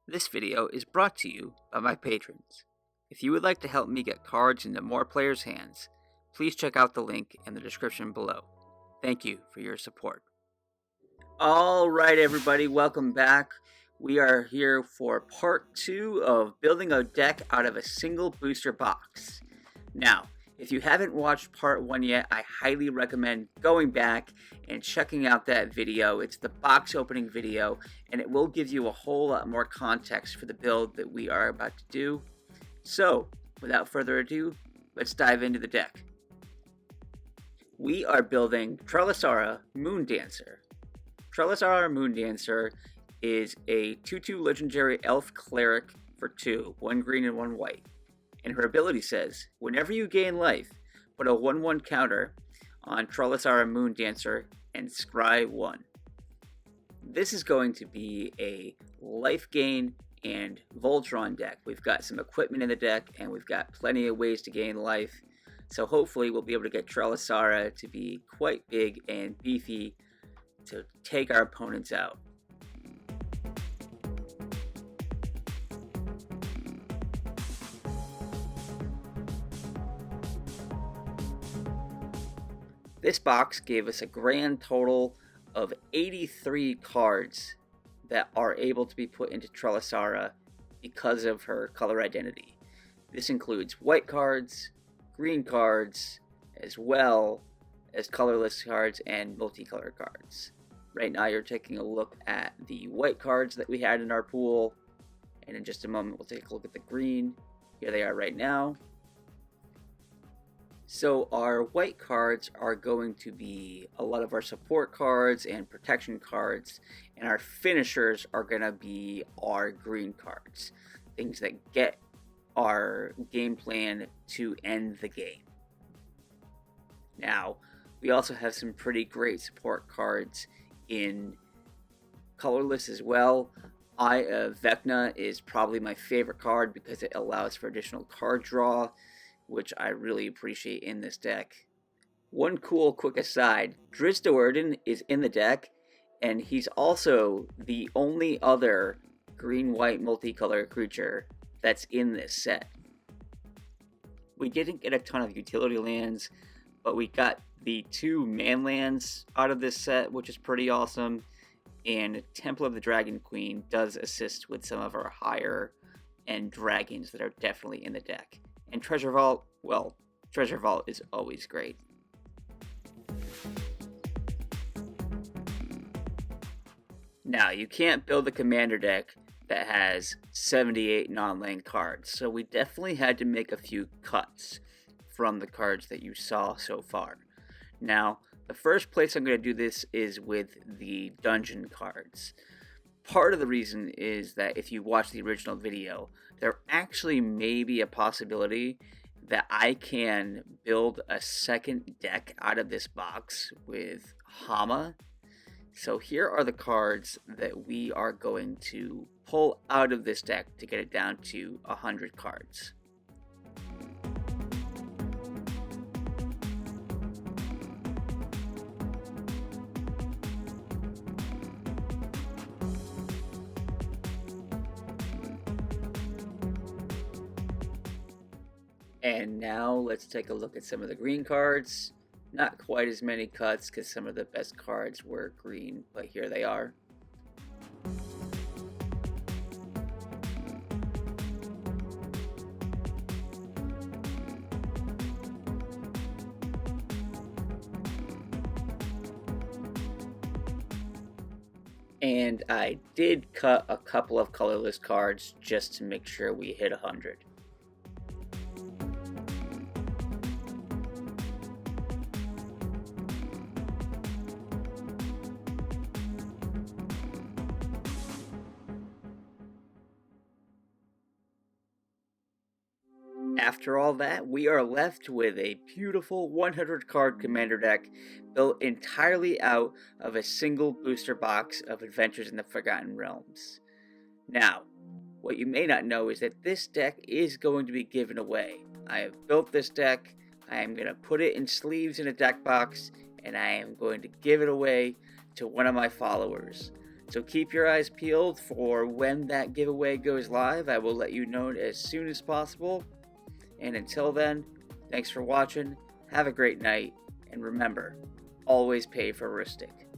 This video is brought to you by my patrons. If you would like to help me get cards into more players' hands, please check out the link in the description below. Thank you for your support. Alright everybody, welcome back. We are here for part 2 of building a deck out of a single booster box. Now, if you haven't watched part 1 yet, I highly recommend going back and checking out that video. It's the box opening video, and it will give you a whole lot more context for the build that we are about to do. So, without further ado, let's dive into the deck. We are building Trelasarra Moondancer. Trelasarra Moondancer is a 2/2 legendary elf cleric for 2, 1 green and 1 white. And her ability says, whenever you gain life, put a 1/1 counter on Trelasarra Moondancer and scry 1. This is going to be a life gain and Voltron deck. We've got some equipment in the deck, and we've got plenty of ways to gain life. So hopefully we'll be able to get Trelasarra to be quite big and beefy to take our opponents out. This box gave us a grand total of 83 cards that are able to be put into Trelasarra because of her color identity. This includes white cards, green cards, as well as colorless cards and multicolor cards. Right now you're taking a look at the white cards that we had in our pool, and in just a moment we'll take a look at the green. Here they are right now. So our white cards are going to be a lot of our support cards and protection cards, and our finishers are going to be our green cards, things that get our game plan to end the game. Now, we also have some pretty great support cards in colorless as well. Eye of Vecna is probably my favorite card because it allows for additional card draw, which I really appreciate in this deck. One cool quick aside, Drizzt Do'Urden is in the deck, and he's also the only other green-white multicolor creature that's in this set. We didn't get a ton of utility lands, but we got the 2 man lands out of this set, which is pretty awesome, and Temple of the Dragon Queen does assist with some of our higher end dragons that are definitely in the deck. And Treasure Vault, well, Treasure Vault is always great. Now, you can't build a commander deck that has 78 non-land cards, so we definitely had to make a few cuts from the cards that you saw so far. Now, the first place I'm going to do this is with the dungeon cards. Part of the reason is that if you watch the original video, there actually may be a possibility that I can build a second deck out of this box with Hama. So here are the cards that we are going to pull out of this deck to get it down to 100 cards. And now let's take a look at some of the green cards. Not quite as many cuts because some of the best cards were green, but here they are. And I did cut a couple of colorless cards just to make sure we hit 100. After all that, we are left with a beautiful 100 card commander deck built entirely out of a single booster box of Adventures in the Forgotten Realms. Now, what you may not know is that this deck is going to be given away. I have built this deck, I am going to put it in sleeves in a deck box, and I am going to give it away to one of my followers. So keep your eyes peeled for when that giveaway goes live. I will let you know as soon as possible. And until then, thanks for watching. Have a great night. And remember, always pay for Rustic.